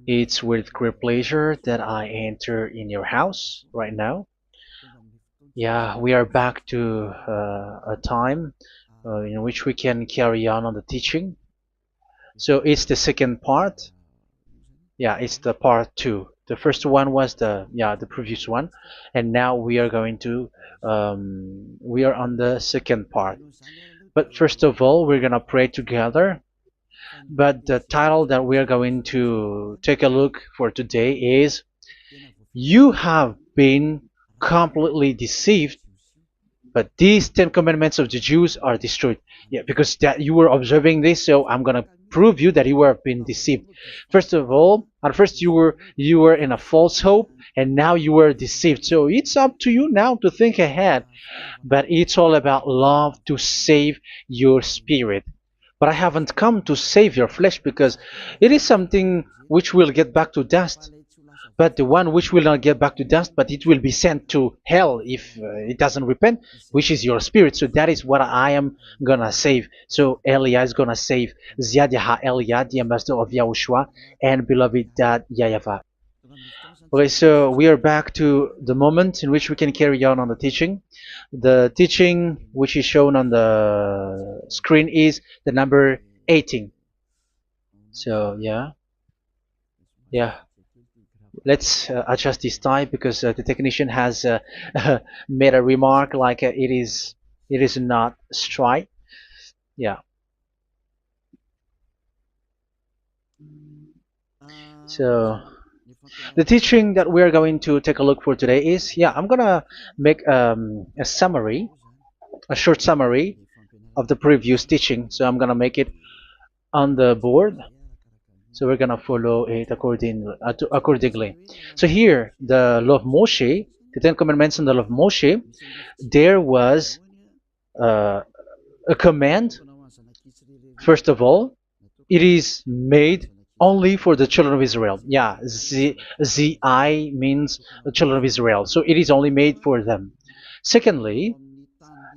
It's with great pleasure that I enter in your house right now. Yeah, we are back to a time in which we can carry on the teaching. So it's the second part. Yeah, it's the part two. The first one was the previous one, and now we are going to we are on the second part. But first of all, we're gonna pray together. But the title that we are going to take a look for today is "You have been completely deceived, but these Ten Commandments of the Jews are destroyed." Yeah, because that you were observing this, so I'm gonna prove you that you were being deceived. First of all, at first you were in a false hope, and now you were deceived. So it's up to you now to think ahead. But it's all about love to save your spirit. But I haven't come to save your flesh because it is something which will get back to dust. But the one which will not get back to dust, but it will be sent to hell if it doesn't repent, which is your spirit. So that is what I am gonna save. So Elia is gonna save Ziadiha Elia, the ambassador of Yahushua, and beloved dad YAHVAH. Okay, so we are back to the moment in which we can carry on the teaching. The teaching which is shown on the screen is the number 18. So yeah, let's adjust this time because the technician has made a remark like it is not straight. Yeah. So the teaching that we are going to take a look for today is, I'm gonna make a summary, a short summary of the previous teaching. So I'm gonna make it on the board. So we're gonna follow it accordingly. So here, the law of Moshe, the Ten Commandments and the law of Moshe, there was uh, a command. First of all, it is made only for the children of Israel. Yeah, Z-I means the children of Israel. So it is only made for them. Secondly,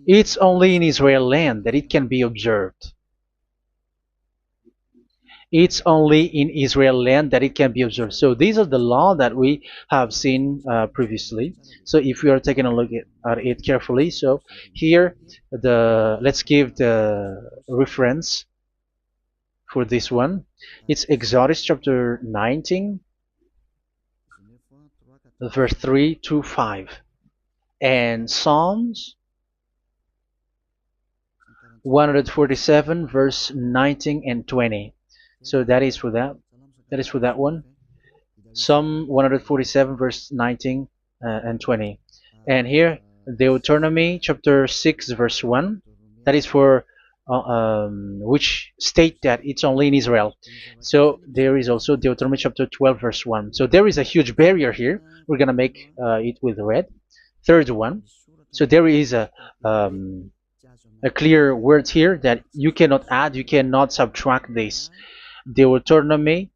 it's only in Israel land that it can be observed. It's only in Israel land that it can be observed. So these are the law that we have seen previously. So if we are taking a look at it carefully, so here let's give the reference for this one. It's Exodus chapter 19, verse 3 to 5, and Psalms 147, verse 19 and 20. So that is for that. That is for that one. Psalm 147, verse 19 and 20. And here, Deuteronomy chapter 6, verse 1. That is for which state that it's only in Israel. So there is also Deuteronomy chapter 12, verse 1. So there is a huge barrier here. We're going to make it with red. Third one. So there is a clear word here that you cannot add, you cannot subtract this. Deuteronomy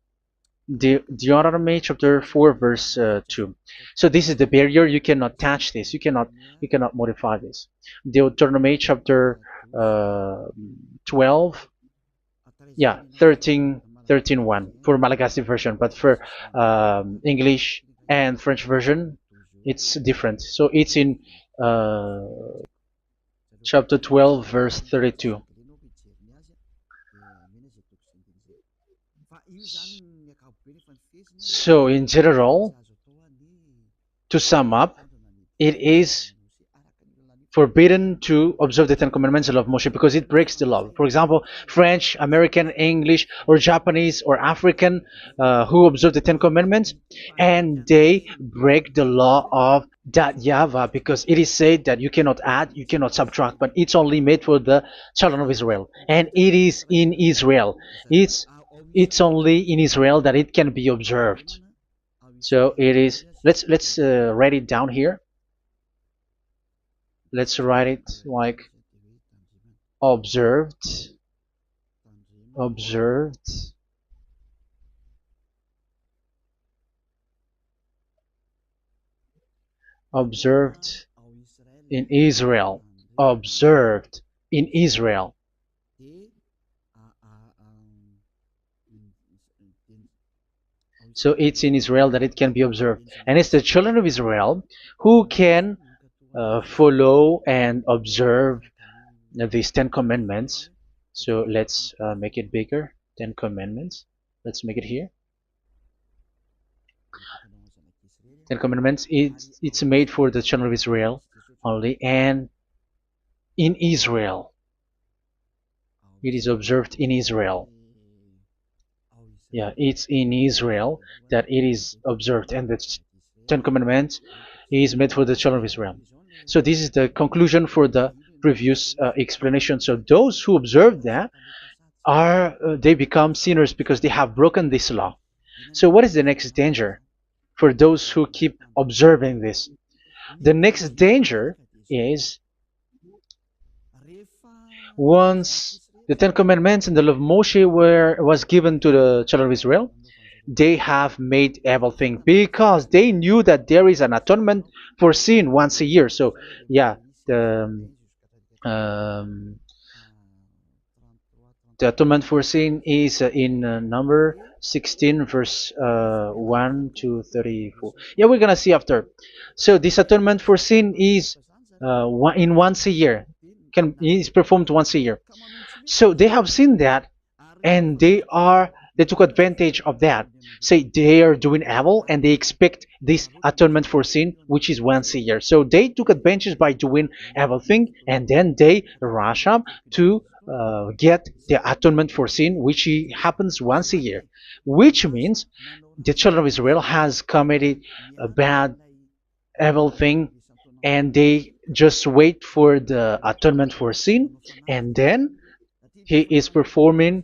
chapter 4, verse 2. So this is the barrier. You cannot touch this. You cannot modify this. Deuteronomy chapter 12, 13 1 for Malagasy version, but for English and French version, it's different. So it's in chapter 12, verse 32. So in general, to sum up, it is forbidden to observe the Ten Commandments of Moshe because it breaks the law. For example, French, American, English, or Japanese or African who observe the Ten Commandments and they break the law of that YAHVAH because it is said that you cannot add, you cannot subtract, but it's only made for the children of Israel, and it is in Israel. It's only in Israel that it can be observed. So it is. Let's write it down here. Let's write it like observed, observed, observed in Israel, observed in Israel. So it's in Israel that it can be observed. And it's the children of Israel who can follow and observe these 10 commandments. So let's make it bigger. 10 commandments. Let's make it here. 10 commandments. It's made for the children of Israel only, and in Israel. It is observed in Israel. Yeah, it's in Israel that it is observed, and the 10 commandments is made for the children of Israel. So this is the conclusion for the previous explanation. So those who observe that are they become sinners because they have broken this law. So what is the next danger for those who keep observing this? The next danger is once the Ten Commandments and the law of Moshe was given to the children of Israel, they have made everything because they knew that there is an atonement for sin once a year. So yeah, um, the atonement for sin is in number 16 verse 1 to 34. Yeah, we're gonna see after. So this atonement for sin is in once a year, is performed once a year. So they have seen that, and they took advantage of that. Say they are doing evil and they expect this atonement for sin, which is once a year. So they took advantage by doing evil thing, and then they rush up to get the atonement for sin, which happens once a year, which means the children of Israel has committed a bad evil thing, and they just wait for the atonement for sin, and then he is performing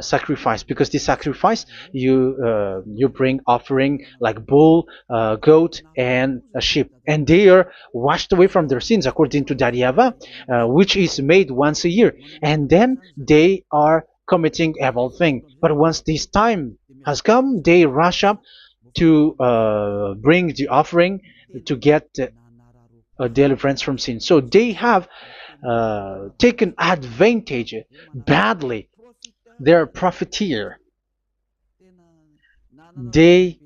sacrifice, because the sacrifice you bring offering like bull, goat, and a sheep, and they are washed away from their sins according to that YAHVAH, which is made once a year, and then they are committing evil thing. But once this time has come, they rush up to bring the offering to get deliverance from sin. So they have taken advantage badly. They're a profiteer. They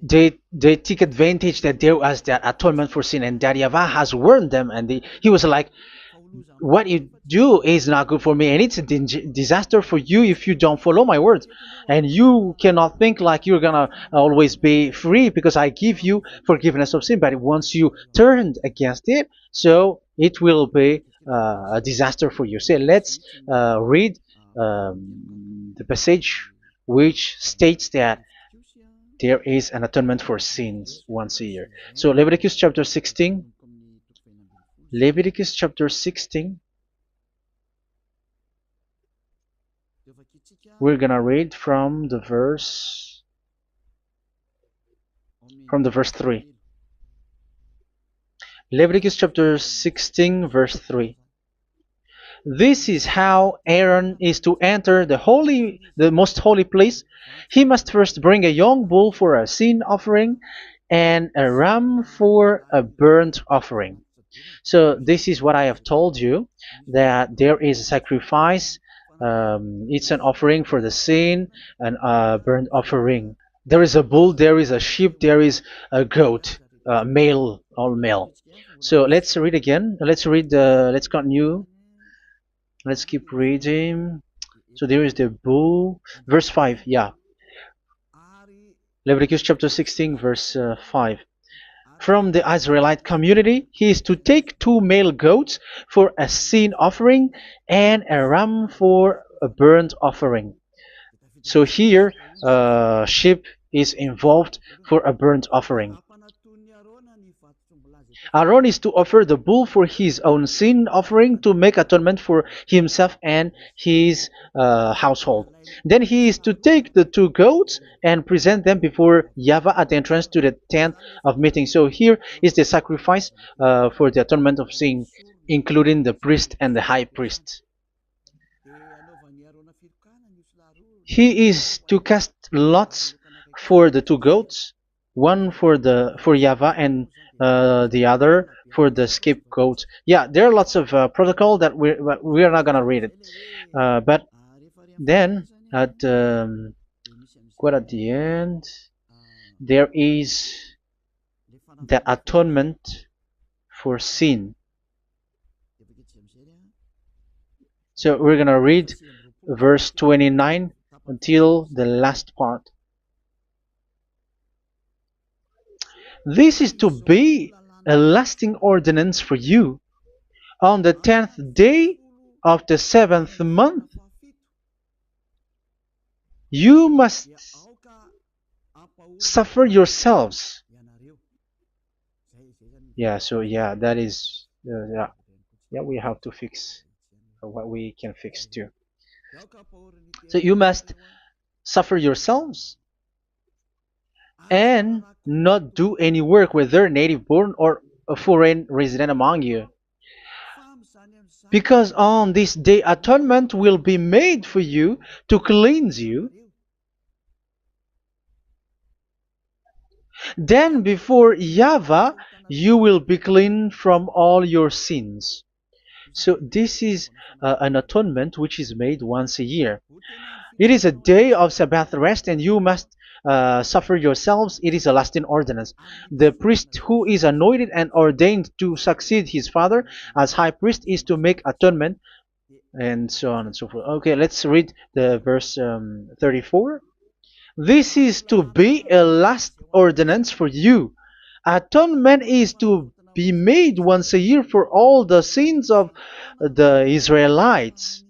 they take advantage that there was that atonement for sin, and that YAHVAH has warned them, and he was like, what you do is not good for me, and it's a disaster for you if you don't follow my words, and you cannot think like you're gonna always be free because I give you forgiveness of sin, but once you turned against it, so it will be a disaster for you. So let's read the passage which states that there is an atonement for sins once a year. So Leviticus chapter 16. Leviticus chapter 16. We're gonna read from the verse 3. Leviticus chapter 16 verse 3. This is how Aaron is to enter the most holy place. He must first bring a young bull for a sin offering and a ram for a burnt offering. So this is what I have told you, that there is a sacrifice. It's an offering for the sin, and a burnt offering. There is a bull, there is a sheep, there is a goat, male, all male. So let's read again. Let's continue. Let's keep reading. So there is the bull, verse 5. Yeah, Leviticus chapter 16 verse 5. From the Israelite community, he is to take 2 male goats for a sin offering and a ram for a burnt offering. So here, sheep is involved for a burnt offering. Aaron is to offer the bull for his own sin offering to make atonement for himself and his household. Then he is to take the 2 goats and present them before YAHVAH at the entrance to the tent of meeting. So here is the sacrifice for the atonement of sin, including the priest and the high priest. He is to cast lots for the 2 goats, one for YAHVAH and the other for the scapegoat. Yeah, there are lots of protocol that we are not gonna read it, but then At quite at the end, there is the atonement for sin. So we're gonna read verse 29 until the last part. This is to be a lasting ordinance for you. On the 10th day of the 7th month, you must suffer yourselves. Yeah, so yeah, that is, yeah, we have to fix what we can fix too. So you must suffer yourselves and not do any work, whether native born or a foreign resident among you. Because on this day atonement will be made for you to cleanse you. Then before YAHVAH you will be clean from all your sins. So this is an atonement which is made once a year. It is a day of Sabbath rest, and you must suffer yourselves. It is a lasting ordinance. The priest who is anointed and ordained to succeed his father as high priest is to make atonement, and so on and so forth. Okay, let's read the verse 34. This is to be a last ordinance for you. Atonement is to be made once a year for all the sins of the Israelites.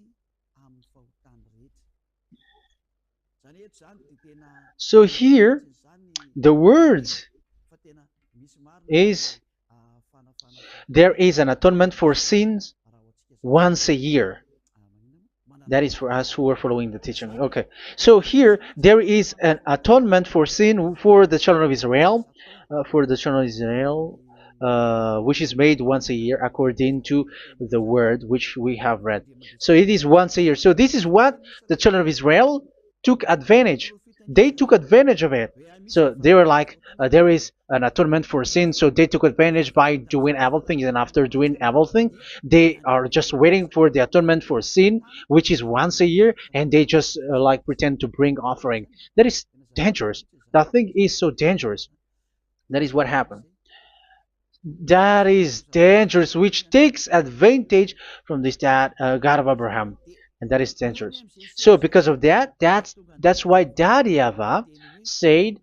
So here, the words is there is an atonement for sins once a year. That is for us who are following the teaching. Okay, so here there is an atonement for sin for the children of Israel, which is made once a year according to the word which we have read. So it is once a year. So this is what the children of Israel took advantage. They took advantage of it. So they were like, there is an atonement for sin, so they took advantage by doing everything, and after doing everything, they are just waiting for the atonement for sin, which is once a year, and they just like pretend to bring offering. That is dangerous. That thing is so dangerous. That is what happened. That is dangerous, which takes advantage from this God of Abraham, and that is dangerous. So because of that, that's why Daddy YAHVAH said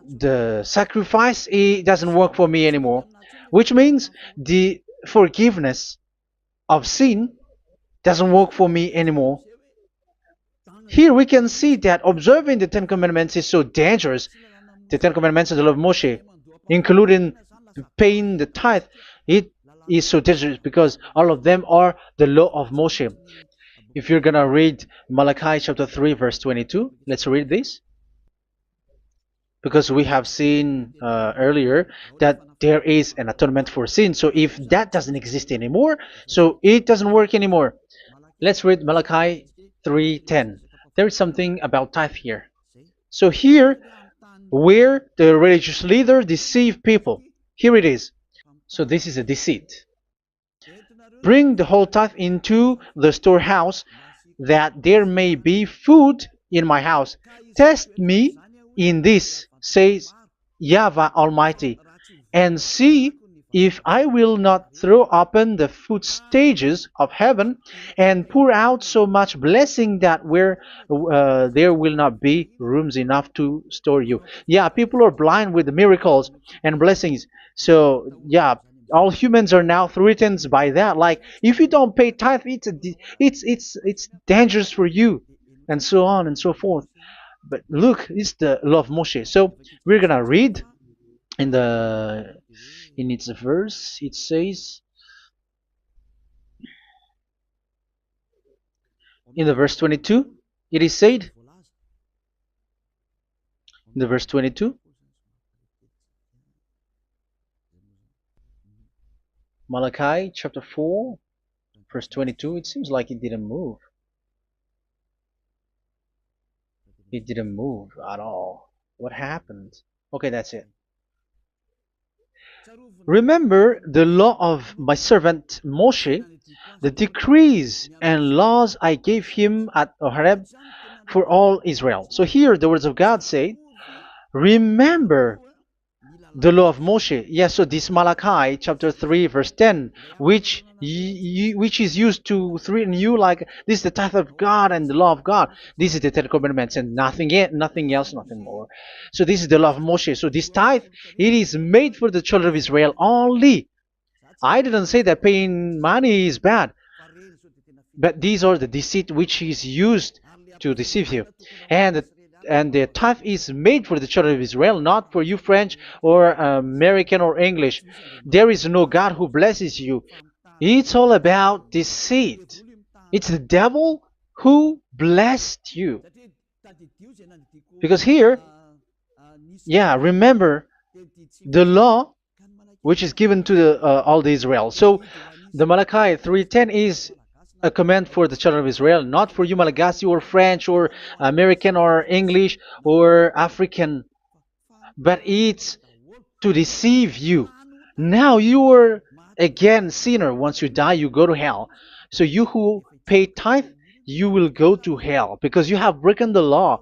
the sacrifice it doesn't work for me anymore, which means the forgiveness of sin doesn't work for me anymore. Here we can see that observing the Ten Commandments is so dangerous. The Ten Commandments of the law of Moshe, including paying the tithe, it is so dangerous because all of them are the law of Moshe. If you're gonna read Malachi chapter 3 verse 22, let's read this. Because we have seen earlier that there is an atonement for sin. So if that doesn't exist anymore, so it doesn't work anymore. Let's read Malachi 3:10. There is something about tithe here. So here, where the religious leader deceive people, here it is. So this is a deceit. Bring the whole tithe into the storehouse, that there may be food in my house. Test me in this, says YAHVAH Almighty, and see if I will not throw open the food stages of heaven and pour out so much blessing that where there will not be rooms enough to store you. Yeah, people are blind with the miracles and blessings. So yeah, all humans are now threatened by that. Like if you don't pay tithe, it's dangerous for you, and so on and so forth. But look, it's the law of Moshe. So we're gonna read in its verse. It says in the verse 22. It is said in the verse 22. Malachi chapter 4 verse 22. It seems like it didn't move. It didn't move at all. What happened? Okay, that's it. Remember the law of my servant Moshe, The decrees and laws I gave him at Horeb for all Israel. So here the words of God say, remember the law of Moshe. Yes, so this Malachi chapter 3 verse 10, which is used to threaten you like this is the tithe of God and the law of God. This is the Ten Commandments and nothing yet, nothing else, nothing more. So this is the law of Moshe. So this tithe, it is made for the children of Israel only. I didn't say that paying money is bad, but these are the deceit which is used to deceive you. And the tithe is made for the children of Israel, not for you French or American or English. There is no God who blesses you. It's all about deceit. It's the devil who blessed you. Because here, yeah, remember the law which is given to all the Israel. So the Malachi 3:10 is a command for the children of Israel, not for you Malagasy or French or American or English or African, but it's to deceive you. Now you are again sinner. Once you die, you go to hell. So you who pay tithe, you will go to hell because you have broken the law.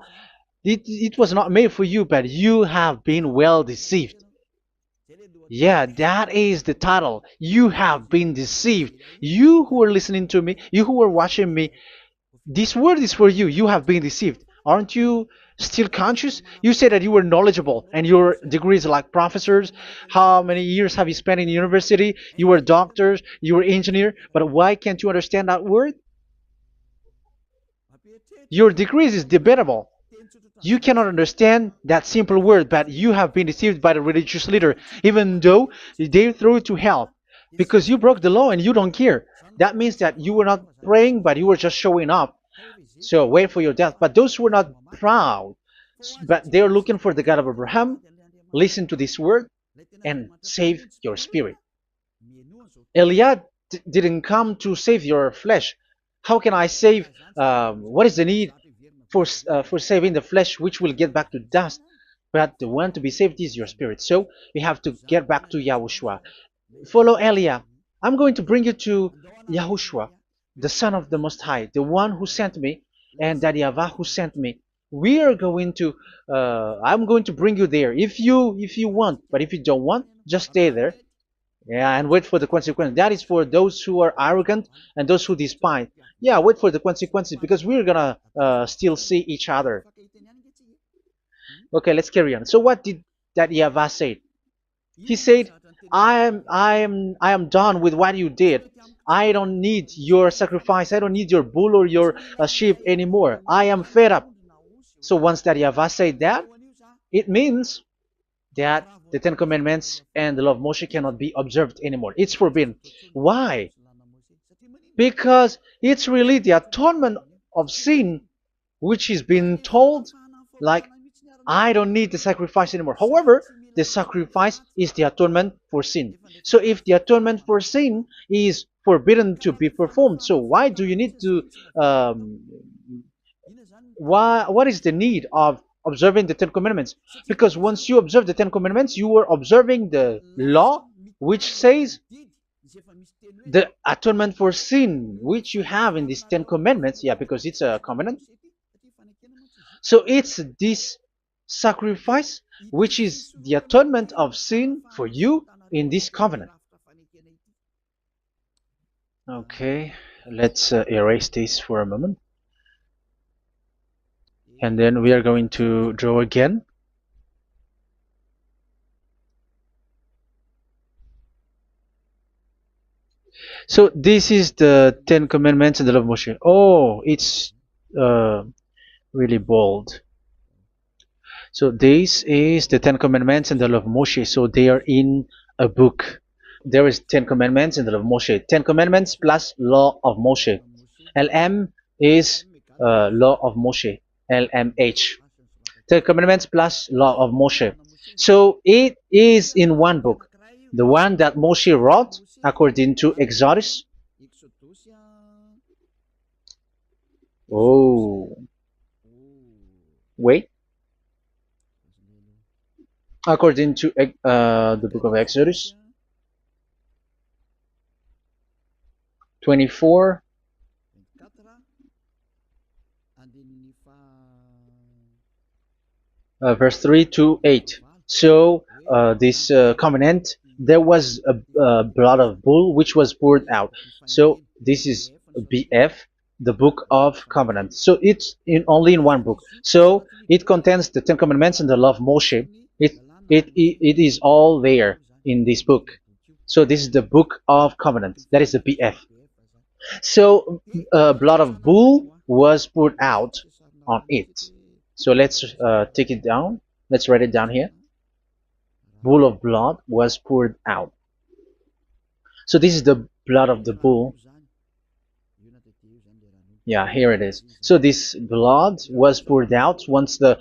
It was not made for you, but you have been well deceived. Yeah, that is the title. You have been deceived. You who are listening to me, you who are watching me, this word is for you. You have been deceived. Aren't you still conscious? You say that you were knowledgeable and your degrees are like professors. How many years have you spent in university? You were doctors, you were engineer, but why can't you understand that word? Your degrees is debatable. You cannot understand that simple word, but you have been deceived by the religious leader, even though they throw you to hell because you broke the law and you don't care. That means that you were not praying, but you were just showing up. So wait for your death. But those who are not proud, but they are looking for the God of Abraham, listen to this word and save your spirit. Eliah didn't come to save your flesh. How can I save? What is the need for saving the flesh, which will get back to dust? But the one to be saved is your spirit. So we have to get back to YAHOSHUAH. Follow Eliah. I'm going to bring you to YAHOSHUAH, the Son of the Most High, the one who sent me, and that YAHVAH who sent me. We are going to. I'm going to bring you there if you want, but if you don't want, just stay there. Yeah, and wait for the consequences. That is for those who are arrogant and those who despise. Yeah, wait for the consequences because we're gonna still see each other. Okay, let's carry on. So what did that YAHVAH say? He said, I am done with what you did. I don't need your sacrifice. I don't need your bull or your sheep anymore. I am fed up. So once that YAHVAH said that, it means that the Ten Commandments and the law of Moshe cannot be observed anymore. It's forbidden. Why? Because it's really the atonement of sin which is being told, like, I don't need the sacrifice anymore. However, the sacrifice is the atonement for sin. So if the atonement for sin is forbidden to be performed, so why do you need to what is the need of observing the Ten Commandments? Because once you observe the Ten Commandments, you are observing the law which says the atonement for sin which you have in these Ten Commandments. Yeah, because it's a covenant. So it's this sacrifice which is the atonement of sin for you in this covenant. Okay, let's erase this for a moment. And then we are going to draw again. So this is the Ten Commandments and the law of Moshe. Oh, it's really bold. So this is the Ten Commandments and the law of Moshe. So they are in a book. There is Ten Commandments and the law of Moshe. Ten Commandments plus law of Moshe. LM is law of Moshe. LMH. Ten Commandments plus law of Moshe. So it is in one book. The one that Moshe wrote according to Exodus. Oh, wait. According to the book of Exodus. 24, verse 3 to 8. So this covenant, there was a blood of bull which was poured out. So this is BF, the book of covenant. So it's only in one book. So it contains the Ten Commandments and the law of Moshe. It is all there in this book. So this is the book of covenant. That is the BF. So blood of bull was poured out on it. So let's take it down. Let's write it down here. Bull of blood was poured out. So this is the blood of the bull. Yeah, here it is. So this blood was poured out. Once the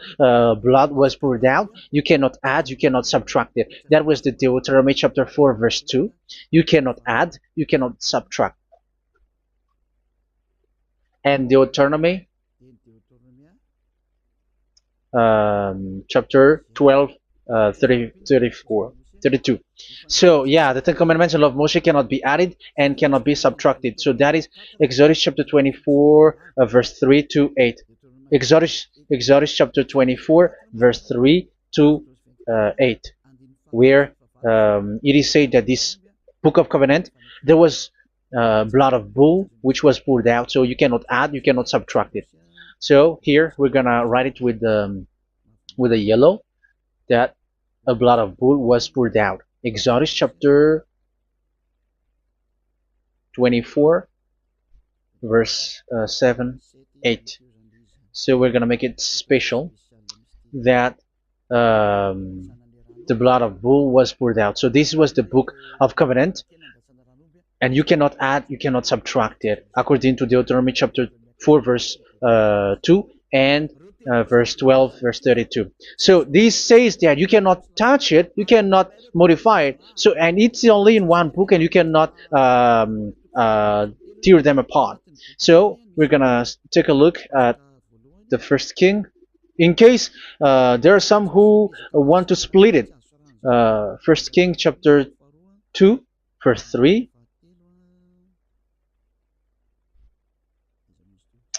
blood was poured out, you cannot add, you cannot subtract it. That was the Deuteronomy chapter 4, verse 2. You cannot add, you cannot subtract. And Deuteronomy chapter 12, 32. So yeah, the Ten Commandments and law of Moshe cannot be added and cannot be subtracted. So that is Exodus chapter 24, verse 3 to 8. Exodus chapter 24, verse 3 to 8, where it is said that this book of covenant, there was blood of bull which was poured out. So you cannot add, you cannot subtract it. So here we're gonna write it with a yellow, that a blood of bull was poured out. Exodus chapter 24, verse 7, 8. So we're gonna make it special that the blood of bull was poured out. So this was the book of covenant, and you cannot add, you cannot subtract it, according to Deuteronomy chapter 4, verse 2 and verse 12, verse 32. So this says that you cannot touch it, you cannot modify it. So, and it's only in one book, and you cannot tear them apart. So we're gonna take a look at the first king, in case there are some who want to split it. First King chapter 2, verse 3.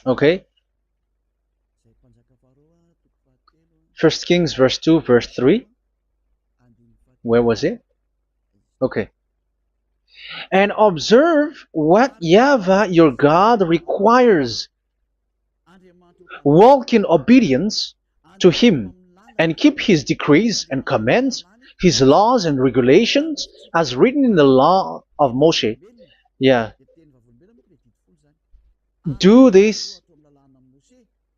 Okay. First Kings verse 2, verse 3. Where was it? Okay. And observe what YAHVAH your God requires. Walk in obedience to Him, and keep His decrees and commands, His laws and regulations, as written in the law of Moshe. Yeah. Do this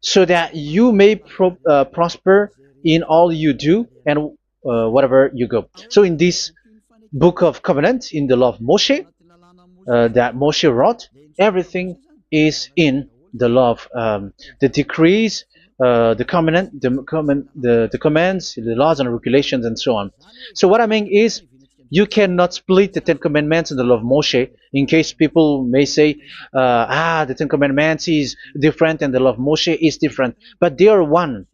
so that you may prosper in all you do and whatever you go. So in this book of covenant, in the law of Moshe, that Moshe wrote, everything is in the law of the decrees, the covenant, the commands, the laws and regulations, and so on. So what I mean is, you cannot split the Ten Commandments and the law of Moshe, in case people may say, the Ten Commandments is different and the law of Moshe is different. But they are one.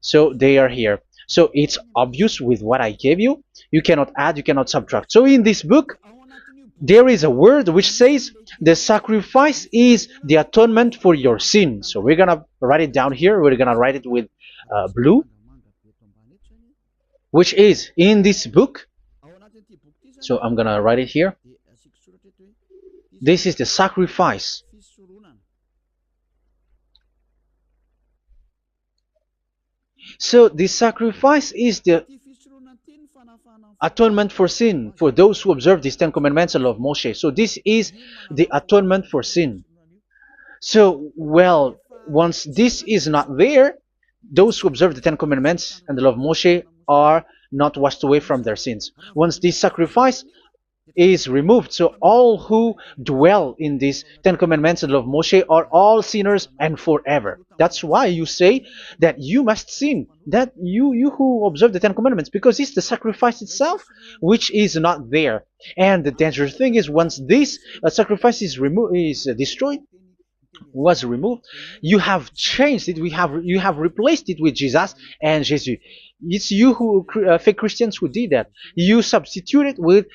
So they are here. So it's obvious with what I gave you. You cannot add, you cannot subtract. So in this book, there is a word which says the sacrifice is the atonement for your sin. So we're going to write it down here. We're going to write it with blue, which is in this book. So I'm going to write it here. This is the sacrifice. So the sacrifice is the atonement for sin, for those who observe these Ten Commandments and law of Moshe. So this is the atonement for sin. So, well, once this is not there, those who observe the Ten Commandments and the law of Moshe are not washed away from their sins. Once this sacrifice is removed, so all who dwell in these Ten Commandments and law of Moshe are all sinners and forever. That's why you say that you must sin, that you who observe the Ten Commandments, because it's the sacrifice itself which is not there. And the dangerous thing is, once this sacrifice is destroyed, was removed, you have changed it. You have replaced it with Jesus and Jesus. It's you who fake Christians who did that. You substitute it with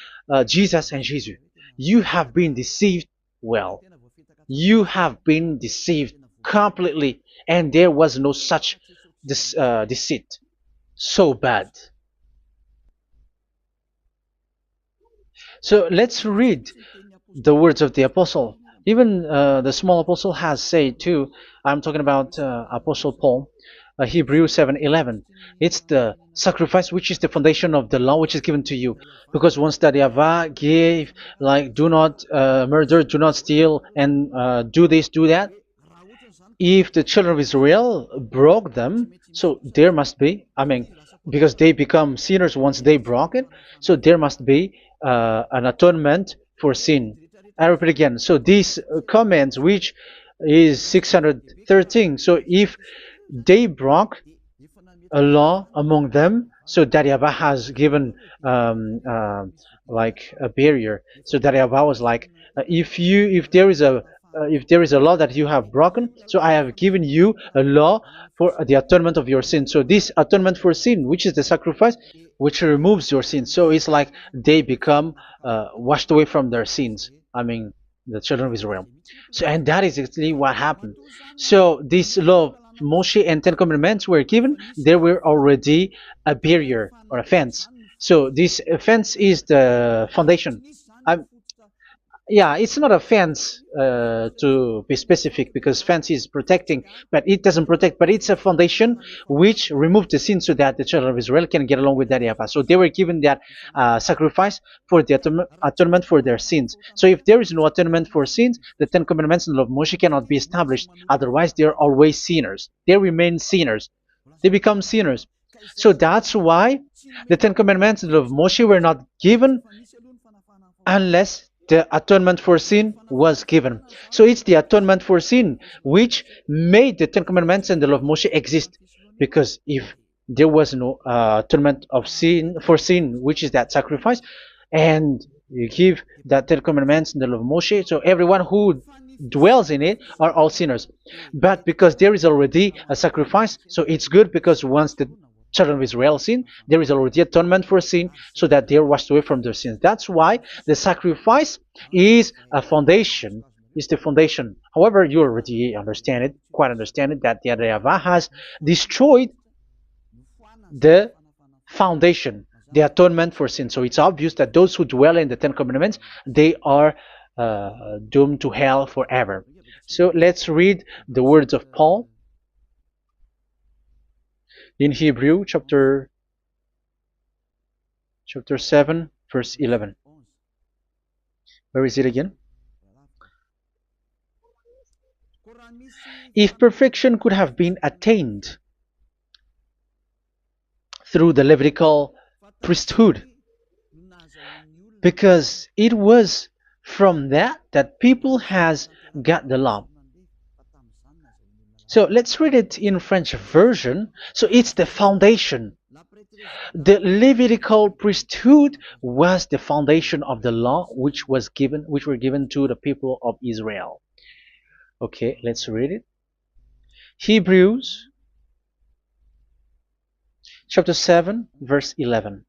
Jesus and Jesus. You have been deceived well. You have been deceived completely, and there was no such deceit. So bad. So let's read the words of the apostle. Even the small apostle has said too. I'm talking about Apostle Paul, Hebrews 7:11. It's the sacrifice which is the foundation of the law which is given to you. Because once that Yahweh gave, like, do not murder, do not steal, and do this, do that. If the children of Israel broke them, so there must be, I mean, because they become sinners once they broke it, so there must be an atonement for sin. I repeat again. So these comments, which is 613, so if they broke a law among them, so that Yahweh has given like a barrier. So that Yahweh was like, if there is a law that you have broken, so I have given you a law for the atonement of your sin. So this atonement for sin, which is the sacrifice, which removes your sins. So it's like they become washed away from their sins. I mean, the children of Israel. So, and that is exactly what happened. So this law of Moshe and Ten Commandments were given. There were already a barrier or a fence. So this fence is the foundation. I, yeah, it's not a fence to be specific, because fence is protecting, but it doesn't protect. But it's a foundation which removed the sin so that the children of Israel can get along with that Yahweh. So they were given that sacrifice for the atonement for their sins. So if there is no atonement for sins, the Ten Commandments and the law of Moshe cannot be established. Otherwise, they are always sinners. They remain sinners. They become sinners. So that's why the Ten Commandments and the law of Moshe were not given unless the atonement for sin was given. So it's the atonement for sin which made the Ten Commandments and the law of Moshe exist. Because if there was no atonement of sin for sin, which is that sacrifice, and you give that Ten Commandments and the law of Moshe, so everyone who dwells in it are all sinners. But because there is already a sacrifice, so it's good, because once the children of Israel sin, there is already atonement for sin, so that they are washed away from their sins. That's why the sacrifice is a foundation, is the foundation. However, you already understand it, quite understand it, that the YAHVAH has destroyed the foundation, the atonement for sin. So it's obvious that those who dwell in the Ten Commandments, they are doomed to hell forever. So let's read the words of Paul in Hebrew chapter 7 verse 11. Where is it again? If perfection could have been attained through the Levitical priesthood, because it was from that people has got the law. So let's read it in French version. So it's the foundation. The Levitical priesthood was the foundation of the law which were given to the people of Israel. Okay, let's read it. Hebrews chapter 7 verse 11.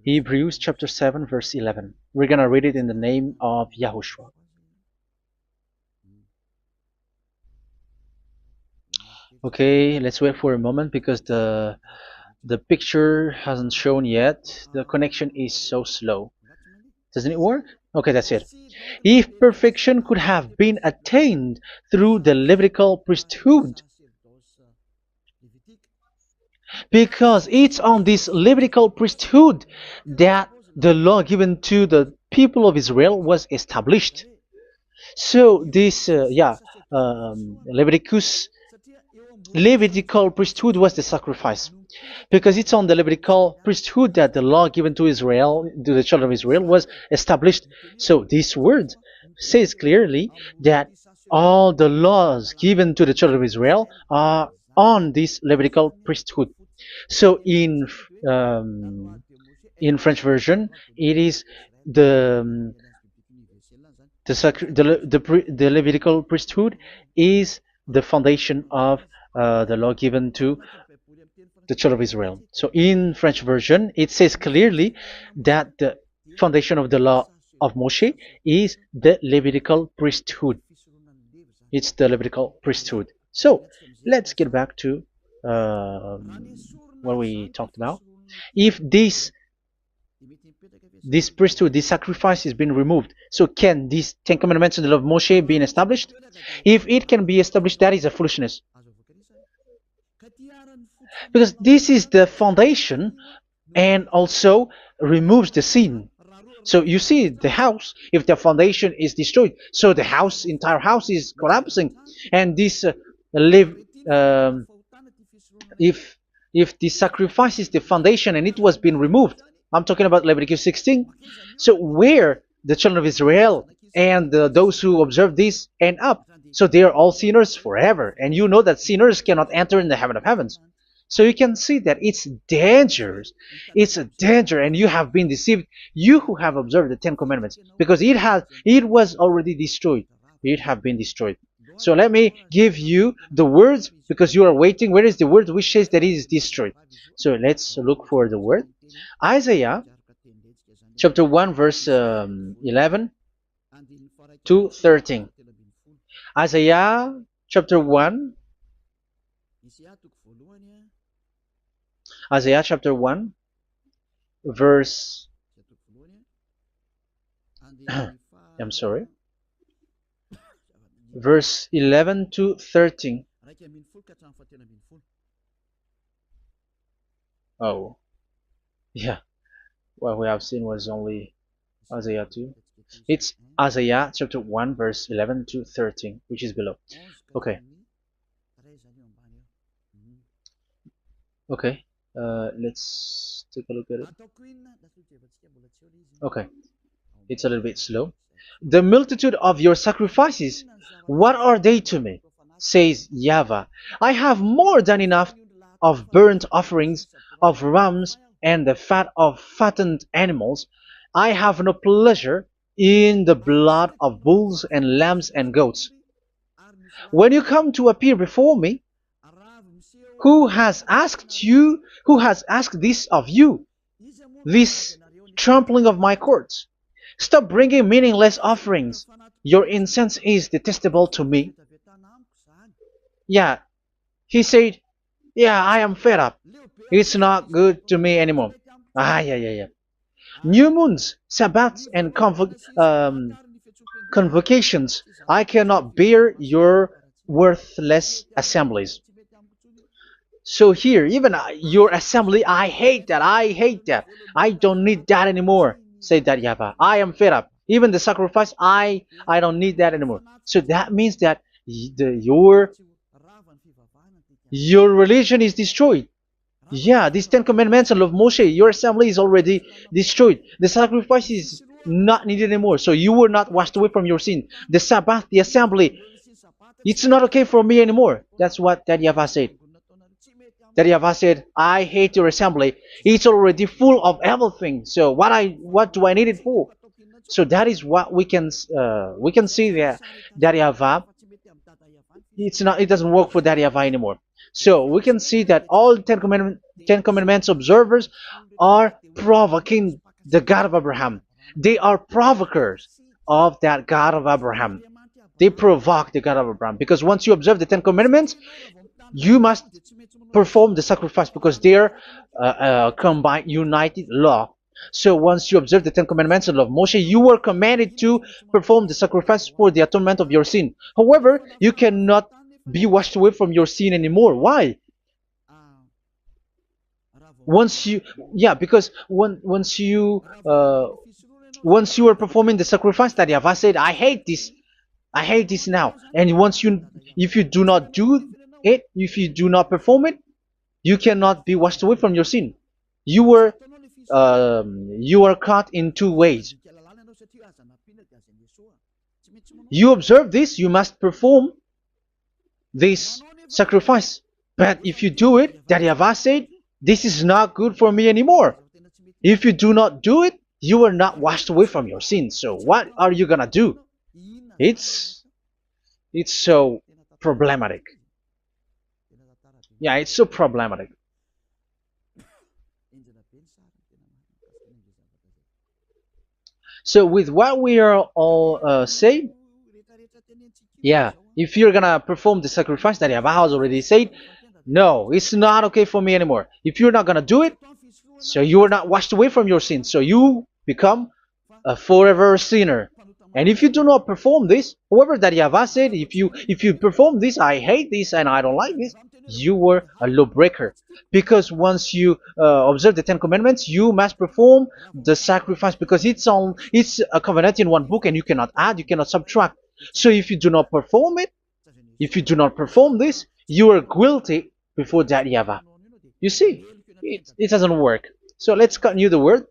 Hebrews chapter 7 verse 11. We're going to read it in the name of YAHOSHUAH. Okay, let's wait for a moment, because the picture hasn't shown yet. The connection is so slow. Doesn't it work? Okay, that's it. If perfection could have been attained through the Levitical priesthood, because it's on this Levitical priesthood that the law given to the people of Israel was established. So this, Levitical priesthood was the sacrifice, because it's on the Levitical priesthood that the law given to Israel, to the children of Israel, was established. So this word says clearly that all the laws given to the children of Israel are on this Levitical priesthood. So in French version, it is the Levitical priesthood is the foundation of the law given to the children of Israel. So in French version, it says clearly that the foundation of the law of Moshe is the Levitical priesthood. It's the Levitical priesthood. So let's get back to what we talked about. If this priesthood, this sacrifice is being removed, so can these Ten Commandments and the law of Moshe be established? If it can be established, that is a foolishness. Because this is the foundation and also removes the sin. So you see the house, if the foundation is destroyed, so the house, entire house is collapsing. And this live, um, if the sacrifice is the foundation and it was being removed, I'm talking about Leviticus 16. So where the children of Israel and those who observe this end up, so they are all sinners forever. And you know that sinners cannot enter in the heaven of heavens. So you can see that it's dangerous. It's a danger, and you have been deceived. You who have observed the Ten Commandments, because it was already destroyed. It have been destroyed. So let me give you the words, because you are waiting. Where is the word which says that it is destroyed? So let's look for the word. Isaiah chapter 1 verse 11 to 13. Isaiah chapter 1. Isaiah chapter 1 verse I'm sorry, verse 11 to 13. Oh, yeah, what we have seen was only Isaiah 2. It's Isaiah chapter 1 verse 11 to 13, which is below. Okay. Okay. Let's take a look at it. Okay. It's a little bit slow. The multitude of your sacrifices, what are they to me? Says YAHVAH. I have more than enough of burnt offerings, of rams, and the fat of fattened animals. I have no pleasure in the blood of bulls and lambs and goats. When you come to appear before me, who has asked this of you, this trampling of my courts? Stop bringing meaningless offerings. Your incense is detestable to me. Yeah, he said, yeah, I am fed up. It's not good to me anymore. Yeah. New moons, Sabbaths, and convocations. I cannot bear your worthless assemblies. So here, even your assembly, I hate that. I hate that. I don't need that anymore. Say that, YAHVAH. I am fed up. Even the sacrifice, I don't need that anymore. So that means that your religion is destroyed. Yeah, these Ten Commandments and of Moshe, your assembly is already destroyed. The sacrifice is not needed anymore. So you were not washed away from your sin. The Sabbath, the assembly, it's not okay for me anymore. That's what that YAHVAH said. That YAHVAH said, I hate your assembly. It's already full of everything. So what do I need it for? So that is what we can see there. That YAHVAH, it doesn't work for that YAHVAH anymore. So we can see that all Ten Commandments observers are provoking the God of Abraham. They are provokers of that God of Abraham. They provoke the God of Abraham, because once you observe the Ten Commandments, you must perform the sacrifice, because they're combined, united law. So once you observe the Ten Commandments and love Moshe, you were commanded to perform the sacrifice for the atonement of your sin. However, you cannot be washed away from your sin anymore. Why? Because once you are performing the sacrifice, that YAHVAH said, I hate this now. And if you do not do it, if you do not perform it, you cannot be washed away from your sin. You are caught in two ways. You observe this, you must perform this sacrifice. But if you do it, that YAHVAH said, this is not good for me anymore. If you do not do it, you are not washed away from your sins. So what are you gonna do? It's so problematic. Yeah, it's so problematic. So with what we are all saying, yeah, if you're gonna perform the sacrifice that Yahweh has already said, no, it's not okay for me anymore. If you're not gonna do it, so you are not washed away from your sins, so you become a forever sinner. And if you do not perform this, whoever that Yahweh said, if you perform this, I hate this and I don't like this, you were a lawbreaker. Because once you observe the Ten Commandments, you must perform the sacrifice because it's a covenant in one book and you cannot add, you cannot subtract. So if you do not perform it, if you do not perform this, you are guilty before that Yahweh. You see, it doesn't work. So let's continue the word.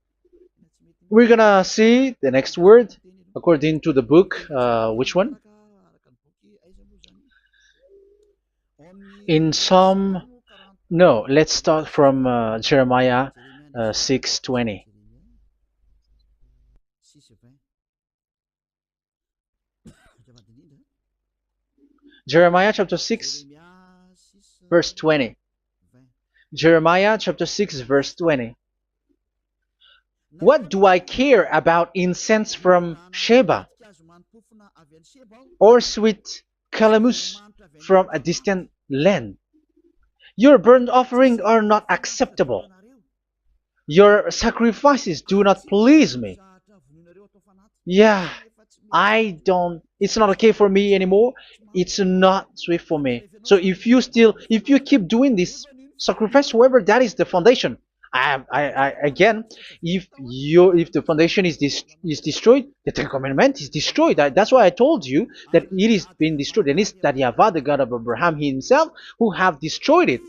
We're gonna see the next word according to the book. Which one? In Psalm. No, let's start from Jeremiah 6:20. Jeremiah chapter 6, verse 20. Jeremiah chapter 6, verse 20. What do I care about incense from Sheba or sweet calamus from a distant land? Your burnt offerings are not acceptable. Your sacrifices do not please me. Yeah, it's not okay for me anymore. It's not sweet for me. So if you keep doing this sacrifice, however, that is the foundation. Again, if the foundation is destroyed, the Ten Commandment is destroyed. That's why I told you that it is being destroyed, and it's that Yahweh, the God of Abraham himself, who have destroyed it.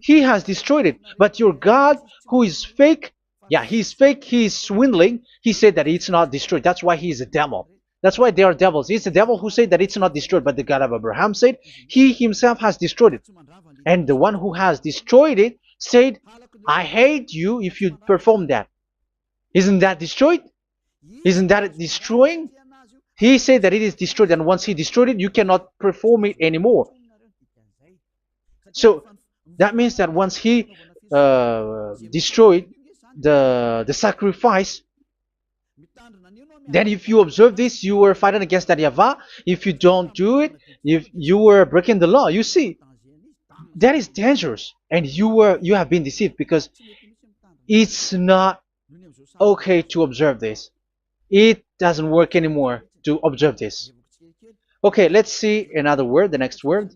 He has destroyed it. But your God, who is fake, yeah, he's fake, he's swindling. He said that it's not destroyed. That's why he is a devil. That's why they are devils. It's the devil who said that it's not destroyed, but the God of Abraham said he himself has destroyed it. And the one who has destroyed it said, I hate you if you perform that. Isn't that destroyed? Isn't that destroying? He said that it is destroyed, and once he destroyed it, you cannot perform it anymore. So that means that once he destroyed the sacrifice, then if you observe this, you were fighting against that Yahweh. If you don't do it, if you were breaking the law, you see, that is dangerous, and you have been deceived because it's not okay to observe this. It doesn't work anymore to observe this. Okay, let's see another word, the next word.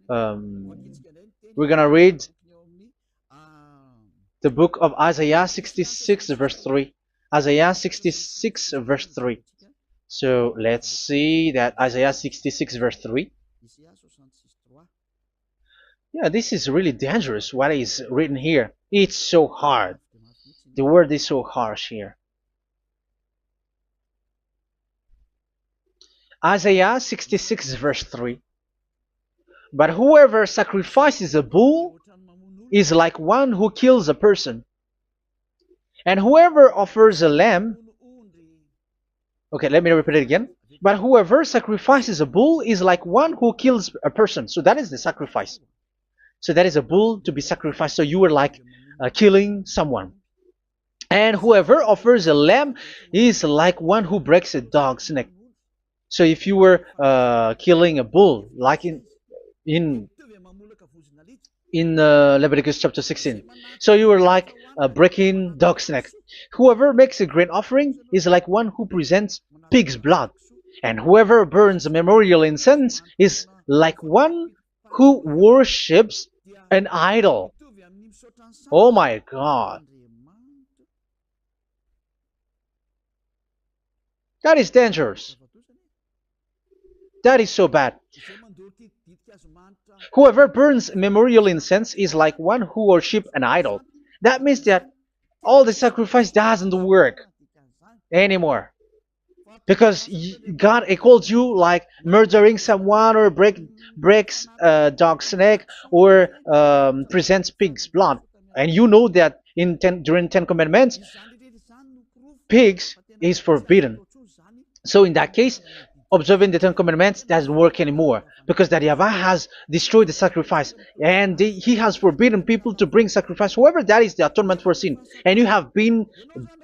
We're gonna read the book of Isaiah 66 verse 3. Isaiah 66 verse 3. So let's see that Isaiah 66 verse 3. Yeah, this is really dangerous what is written here. It's so hard. The word is so harsh here. Isaiah 66 verse 3. But whoever sacrifices a bull is like one who kills a person. And whoever offers a lamb... Okay, let me repeat it again. But whoever sacrifices a bull is like one who kills a person. So that is the sacrifice. So that is a bull to be sacrificed. So you were like killing someone. And whoever offers a lamb is like one who breaks a dog's neck. So if you were killing a bull, like in Leviticus chapter 16, so you were like breaking dog's neck. Whoever makes a grain offering is like one who presents pig's blood, and whoever burns a memorial incense is like one who worships an idol. Oh my God. That is dangerous. That is so bad. Whoever burns memorial incense is like one who worships an idol. That means that all the sacrifice doesn't work anymore. Because God called you like murdering someone or breaks a dog's neck or presents pig's blood. And you know that during 10 Commandments, pigs is forbidden. So in that case, observing the Ten Commandments doesn't work anymore because that Yahweh has destroyed the sacrifice and he has forbidden people to bring sacrifice. However, that is the atonement for sin, and you have been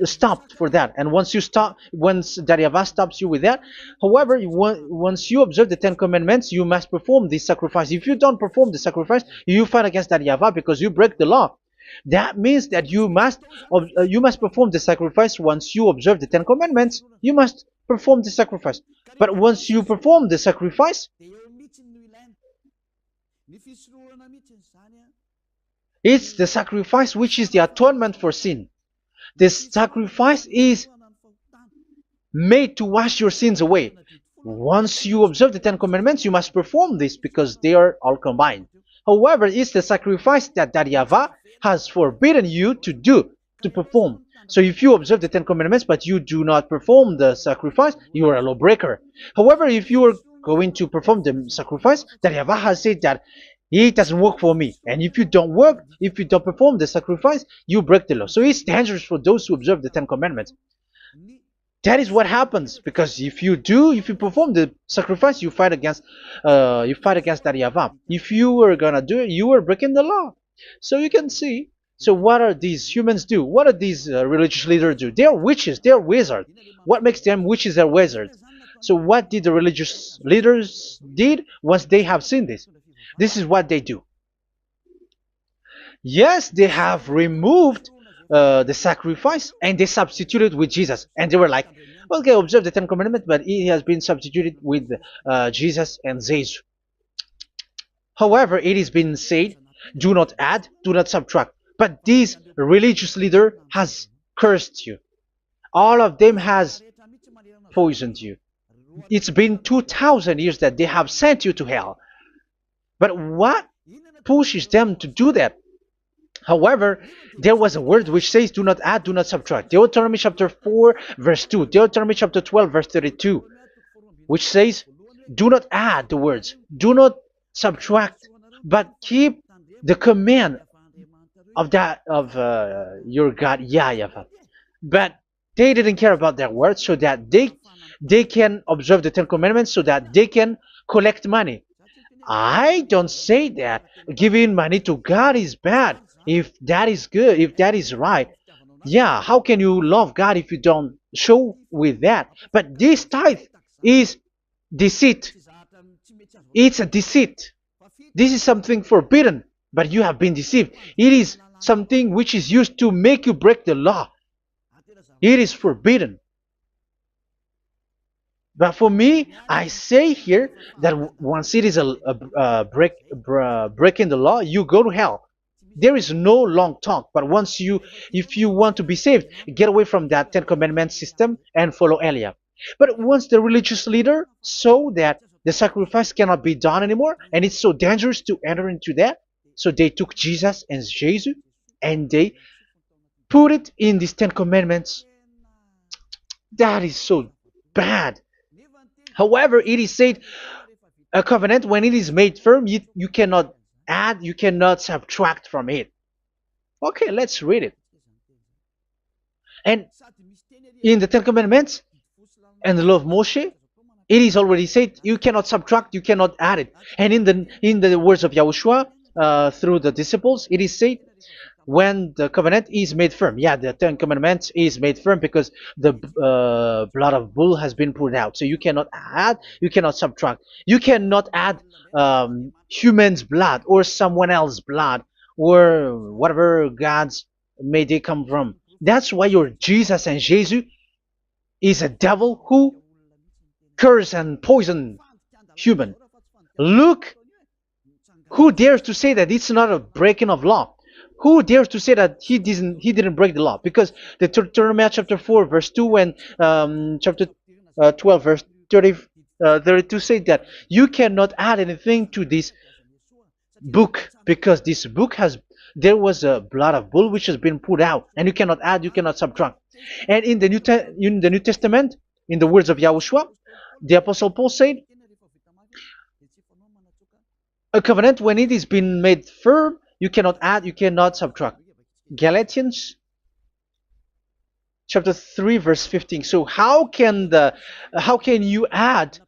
stopped for that. And once that Yahweh stops you with that, however, once you observe the Ten Commandments, you must perform this sacrifice. If you don't perform the sacrifice, you fight against that Yahweh because you break the law. That means that you must perform the sacrifice. Once you observe the Ten Commandments, you must perform the sacrifice. But once you perform the sacrifice, it's the sacrifice which is the atonement for sin. This sacrifice is made to wash your sins away. Once you observe the Ten Commandments, you must perform this because they are all combined. However, it's the sacrifice that Yahweh has forbidden you to do, to perform. So if you observe the Ten Commandments but you do not perform the sacrifice, you are a lawbreaker. However, if you are going to perform the sacrifice, that Yahweh has said that it doesn't work for me. And if you don't perform the sacrifice, you break the law. So it's dangerous for those who observe the Ten Commandments. That is what happens, because if you perform the sacrifice, you fight against that Yahweh. If you were gonna do it, you are breaking the law. So you can see. So what are these humans do? What are these religious leaders do? They are witches. They are wizards. What makes them witches and wizards? So what did the religious leaders did once they have seen this? This is what they do. Yes, they have removed the sacrifice and they substituted with Jesus, and they were like, okay, observe the Ten Commandments, but it has been substituted with Jesus and Jesus. However, it has been said, do not add, do not subtract. But this religious leader has cursed you. All of them has poisoned you. It's been 2,000 years that they have sent you to hell. But what pushes them to do that? However, there was a word which says, do not add, do not subtract. Deuteronomy chapter 4, verse 2. Deuteronomy chapter 12, verse 32. Which says, do not add the words. Do not subtract. But keep the command of your God, Yahwah. But they didn't care about their words, so that they can observe the Ten Commandments, so that they can collect money. I don't say that giving money to God is bad. If that is good, if that is right, yeah, how can you love God if you don't show with that? But this tithe is deceit. It's a deceit. This is something forbidden, but you have been deceived. It is something which is used to make you break the law. It is forbidden. But for me, I say here that once it is breaking the law, you go to hell. There is no long talk. But if you want to be saved, get away from that Ten Commandments system and follow Eliab. But once the religious leader saw that the sacrifice cannot be done anymore, and it's so dangerous to enter into that, so they took Jesus and Jesus and they put it in these Ten Commandments. That is so bad. However, it is said, a covenant, when it is made firm, you cannot add, you cannot subtract from it. Okay, let's read it. And in the Ten Commandments and the law of Moshe, it is already said, you cannot subtract, you cannot add it. And in the words of YAHOSHUAH, through the disciples, it is said, when the covenant is made firm. Yeah, the Ten Commandments is made firm because the blood of bull has been poured out. So you cannot add, you cannot subtract. You cannot add human's blood or someone else's blood or whatever gods may they come from. That's why your Jesus and Jesus is a devil who curse and poison human. Look, who dares to say that it's not a breaking of law? Who dares to say that he didn't break the law? Because the Deuteronomy chapter 4 verse 2 and chapter 12 verse 32 say that you cannot add anything to this book, because this book there was a blood of bull which has been put out, and you cannot add, you cannot subtract. And in the New Testament, in the words of YAHOSHUAH, the Apostle Paul said, a covenant, when it is been made firm, you cannot add, you cannot subtract. Galatians chapter 3 verse 15. So how can you add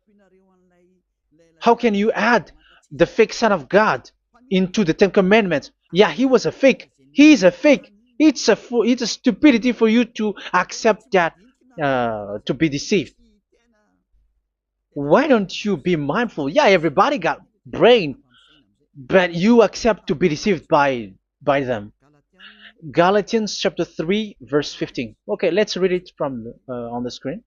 How can you add the fake Son of God into the Ten Commandments? Yeah, he was a fake. He is a fake. It's a stupidity for you to accept that, to be deceived. Why don't you be mindful? Yeah, everybody got brain, but you accept to be deceived by them. Galatians chapter 3 verse 15. Okay, let's read it from on the screen.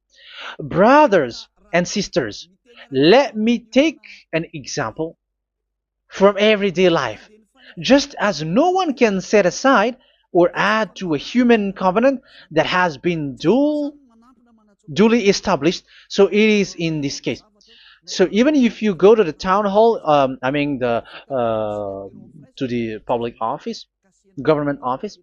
Brothers and sisters, let me take an example from everyday life. Just as no one can set aside or add to a human covenant that has been duly established, so it is in this case. So even if you go to the town hall, I mean to the public office, government office,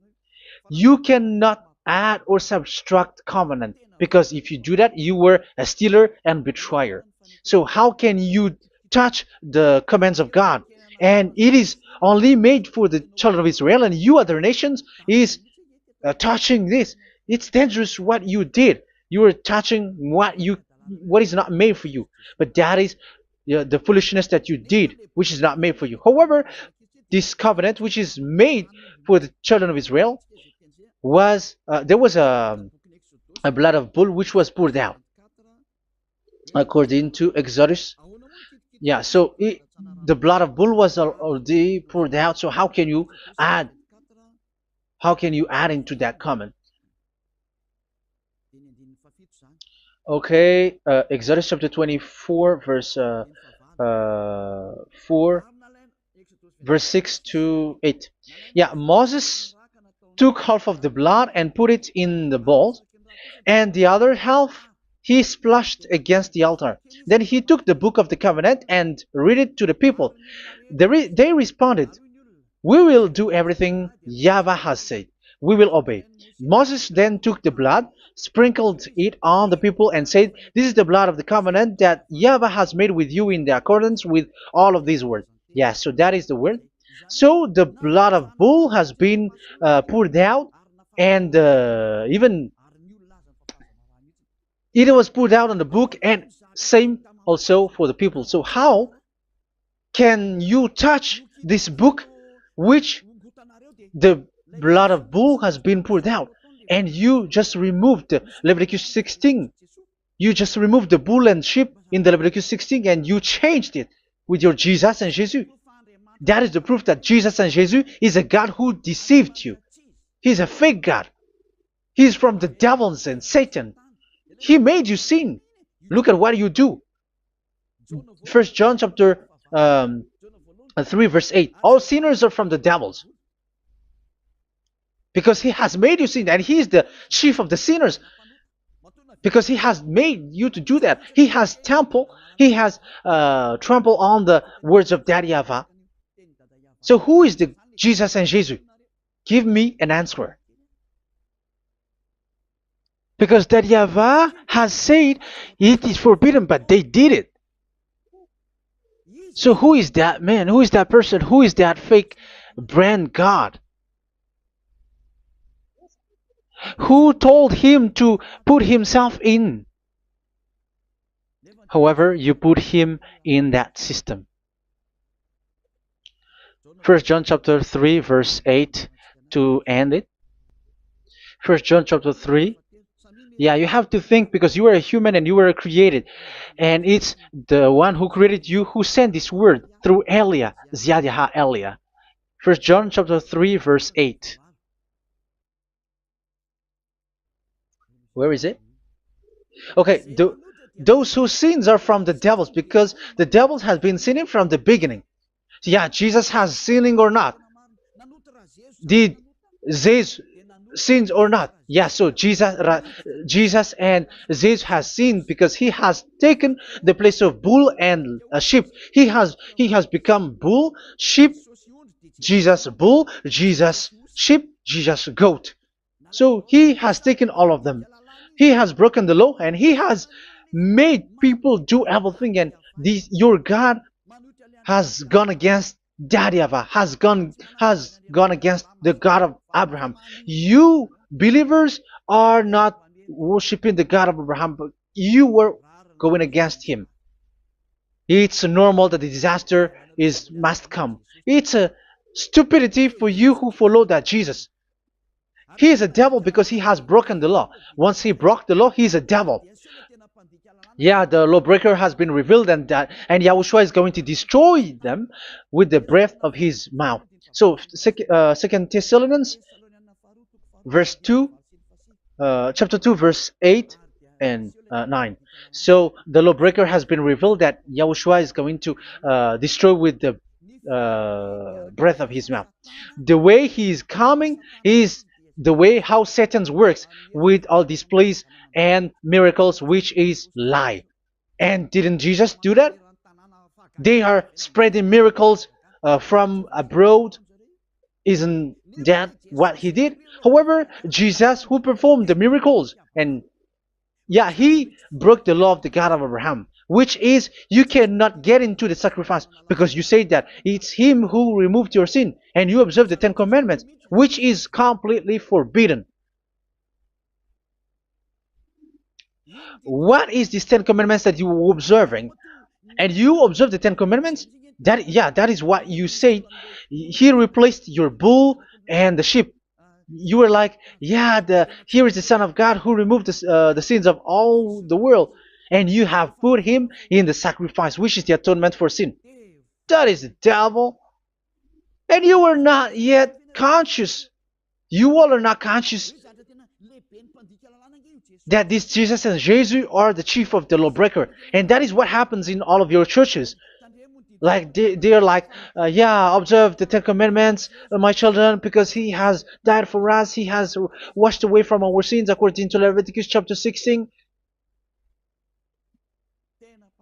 you cannot add or subtract covenant, because if you do that, you were a stealer and betrayer. So how can you touch the commands of God? And it is only made for the children of Israel, and you other nations is touching this. It's dangerous what you did. You are touching what is not made for you. But that is, the foolishness that you did, which is not made for you. However, this covenant, which is made for the children of Israel, was there was a blood of bull which was poured out according to Exodus. Yeah, so the blood of bull was already poured out. So add how can you add into that comment? Okay, Exodus chapter 24 verse 4, verse 6 to 8. Yeah, Moses took half of the blood and put it in the bowl, and the other half he splashed against the altar. Then he took the book of the covenant and read it to the people. They responded, "We will do everything YAHVAH has said. We will obey." Moses then took the blood, sprinkled it on the people, and said, "This is the blood of the covenant that YAHVAH has made with you in accordance with all of these words." Yeah, so that is the word. So the blood of bull has been poured out, and even it was poured out on the book, and same also for the people. So how can you touch this book which the blood of bull has been poured out, and you just removed Leviticus 16? You just removed the bull and sheep in the Leviticus 16, and you changed it with your Jesus and Jesus. That is the proof that Jesus and Jesus is a God who deceived you. He's a fake God. He's from the devils and Satan. He made you sin. Look at what you do. First John chapter 3 verse 8. All sinners are from the devils, because he has made you sin, and he is the chief of the sinners, because he has made you to do that. He has trampled on the words of Daddy Yahvah. So who is the Jesus and Jesus? Give me an answer. Because Daddy Yahvah has said it is forbidden, but they did it. So who is that man? Who is that person? Who is that fake brand God? Who told him to put himself in? However, you put him in that system. First John chapter 3 verse 8 to end it. First John chapter 3. Yeah, you have to think, because you are a human and you were created. And it's the one who created you who sent this word through Elia, Ziadaha Elia. First John chapter 3 verse 8. Where is it? Okay, those whose sins are from the devils, because the devils has been sinning from the beginning. Yeah, Jesus has sinning or not? Did Zeus sins or not? Yeah, so Jesus and Zeus has sinned, because he has taken the place of bull and a sheep. He has become bull, sheep, Jesus bull, Jesus sheep, Jesus goat. So he has taken all of them. He has broken the law, and he has made people do everything. And your God has gone against Daddy Yahvah, has gone against the God of Abraham. You believers are not worshiping the God of Abraham, but you were going against him. It's normal that the disaster is must come. It's a stupidity for you who follow that Jesus. He is a devil because he has broken the law. Once he broke the law, he is a devil. Yeah, the lawbreaker has been revealed, and Yahushua is going to destroy them with the breath of his mouth. So, Second Thessalonians, verse 2, chapter 2, verse 8 and 9. So the lawbreaker has been revealed that Yahushua is going to destroy with the breath of his mouth. The way he is coming is the way how Satan works with all displays and miracles, which is lie. And didn't Jesus do that? They are spreading miracles from abroad. Isn't that what he did? However, Jesus, who performed the miracles, and yeah, he broke the law of the God of Abraham, which is you cannot get into the sacrifice because you say that it's him who removed your sin, and you observe the Ten Commandments, which is completely forbidden. What is these Ten Commandments that you were observing? And you observe the Ten Commandments? That, yeah, that is what you said. He replaced your bull and the sheep. You were like, yeah, here is the Son of God who removed the sins of all the world, and you have put him in the sacrifice, which is the atonement for sin. That is the devil, and you are not yet conscious. You all are not conscious that this Jesus and Jesus are the chief of the lawbreaker, and that is what happens in all of your churches. Like they are like, yeah, observe the Ten Commandments, my children, because he has died for us. He has washed away from our sins, according to Leviticus chapter 16.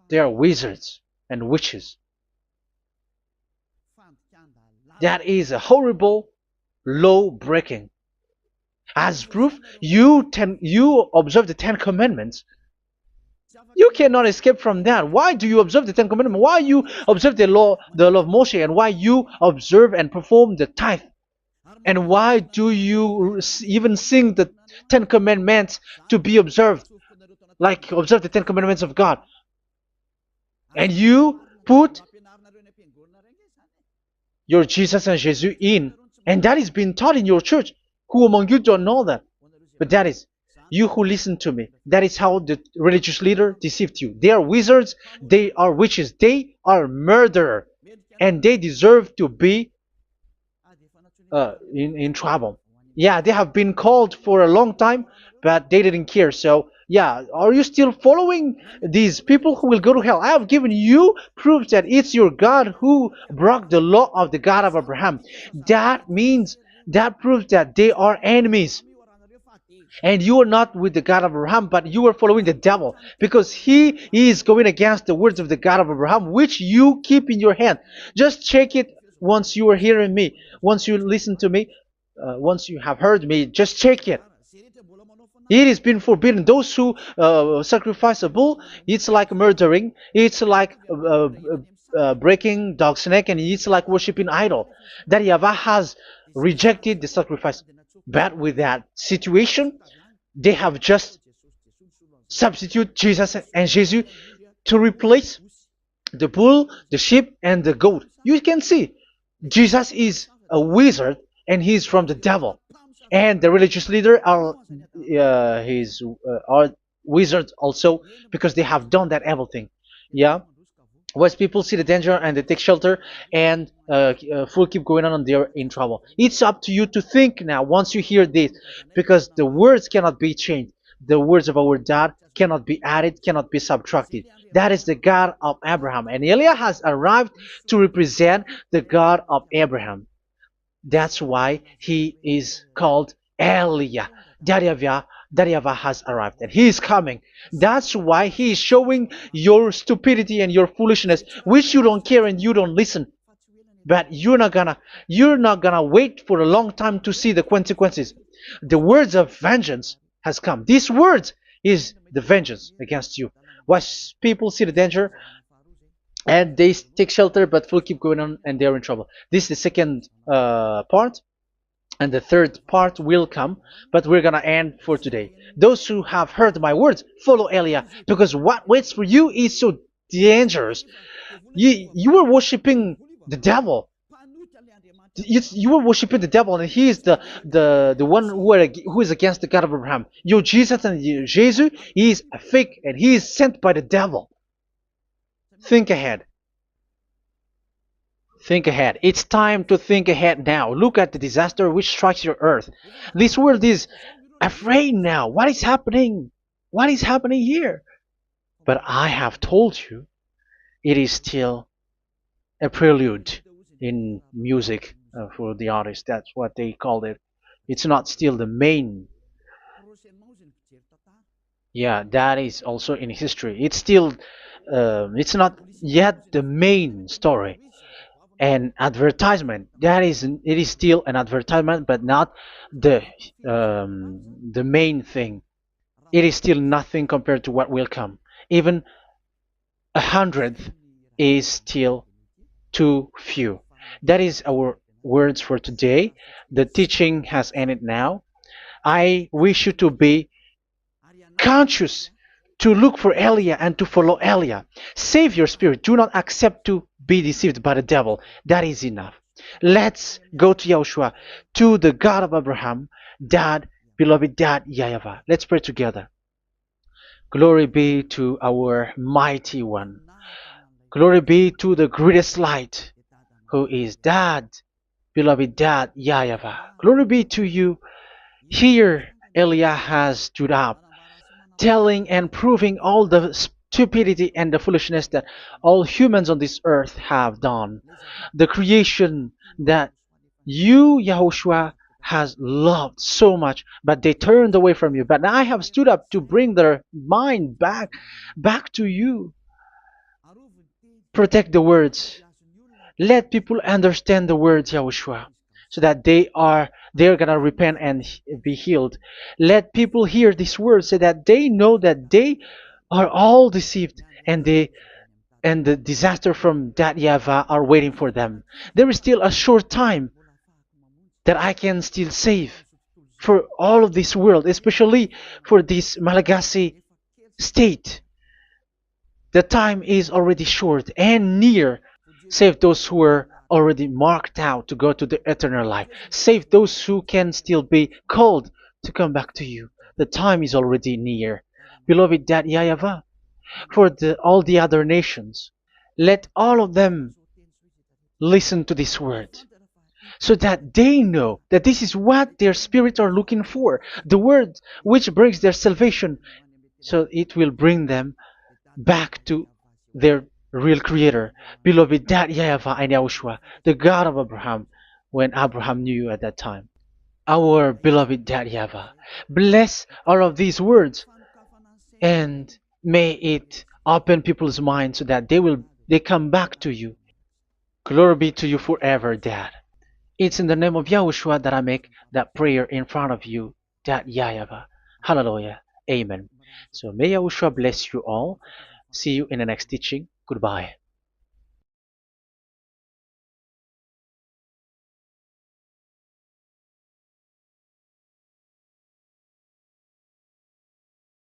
They are wizards and witches. That is a horrible law breaking. As proof, you observe the Ten Commandments. You cannot escape from that. Why do you observe the Ten Commandments? Why you observe the law of Moshe, and why you observe and perform the tithe? And why do you even sing the Ten Commandments to be observed? Like observe the Ten Commandments of God. And you put your Jesus and Jesus in. And that is being taught in your church. Who among you don't know that? But that is you who listen to me. That is how the religious leader deceived you. They are wizards. They are witches. They are murderers. And they deserve to be in trouble. Yeah, they have been called for a long time, but they didn't care. So, yeah, are you still following these people who will go to hell? I have given you proof that it's your God who broke the law of the God of Abraham. That means, that proves that they are enemies. And you are not with the God of Abraham, but you are following the devil, because he is going against the words of the God of Abraham, which you keep in your hand. Just check it once you are hearing me, once you listen to me, once you have heard me, just check it. It has been forbidden. Those who sacrifice a bull, it's like murdering, it's like breaking dog's neck, and it's like worshiping idol. That YAHVAH has rejected the sacrifice. But with that situation, they have just substitute Jesus and Jesus to replace the bull, the sheep, and the goat. You can see Jesus is a wizard, and he's from the devil. And the religious leader are are wizards also, because they have done that evil thing. Yeah. Once people see the danger and they take shelter, and full keep going on, and they're in trouble. It's up to you to think now once you hear this, because the words cannot be changed. The words of our God cannot be added, cannot be subtracted. That is the God of Abraham, and Eliah has arrived to represent the God of Abraham. That's why he is called Eliah. YAHVAH has arrived, and he is coming. That's why he is showing your stupidity and your foolishness, which you don't care and you don't listen. But you're not gonna wait for a long time to see the consequences. The words of vengeance has come. These words is the vengeance against you. Watch people see the danger, and they take shelter, but will keep going on, and they're in trouble. This is the second part, and the third part will come, but we're gonna end for today. Those who have heard my words, follow Eliah, because what waits for you is so dangerous. You were worshiping the devil. You were worshiping the devil, and he is the one who is against the God of Abraham. Your Jesus and your Jesus, he is a fake, and he is sent by the devil. Think ahead. Think ahead. It's time to think ahead now. Look at the disaster which strikes your earth. This world is afraid now. What is happening? What is happening here? But I have told you, it is still a prelude in music for the artist. That's what they called it. It's not still the main. Yeah, that is also in history. It's still, it's not yet the main story. And advertisement, that is, it is still an advertisement, but not the the main thing. It is still nothing compared to what will come. Even 100th is still too few. That is our words for today. The teaching has ended now. I wish you to be conscious, to look for Elia and to follow Elia. Save your spirit. Do not accept to be deceived by the devil. That is enough. Let's go to Yahushua, to the God of Abraham, Dad, beloved Dad, YAHVAH. Let's pray together. Glory be to our mighty one. Glory be to the greatest light, who is Dad, beloved Dad, YAHVAH. Glory be to you. Here, Elia has stood up, telling and proving all the stupidity and the foolishness that all humans on this earth have done. The creation that you, Yahushua, has loved so much, but they turned away from you. But I have stood up to bring their mind back to you. Protect the words. Let people understand the words, Yahushua, so that they're gonna repent and be healed. Let people hear these words so that they know that they are all deceived, and the disaster from that YAHVAH are waiting for them. There is still a short time that I can still save for all of this world, especially for this Malagasy state. The time is already short and near. Save those who are already marked out to go to the eternal life. Save those who can still be called to come back to you. The time is already near. Beloved Dad YAHVAH, for all the other nations, let all of them listen to this word, so that they know that this is what their spirits are looking for, the word which brings their salvation, so it will bring them back to their real creator, beloved Dad YAHVAH and Yahushua, the God of Abraham, when Abraham knew you at that time. Our beloved Dad YAHVAH, bless all of these words, and may it open people's minds so that they come back to you. Glory be to you forever, Dad. It's in the name of Yahushua that I make that prayer in front of you, Dad YAHVAH. Hallelujah. Amen. So may Yahushua bless you all. See you in the next teaching. Goodbye.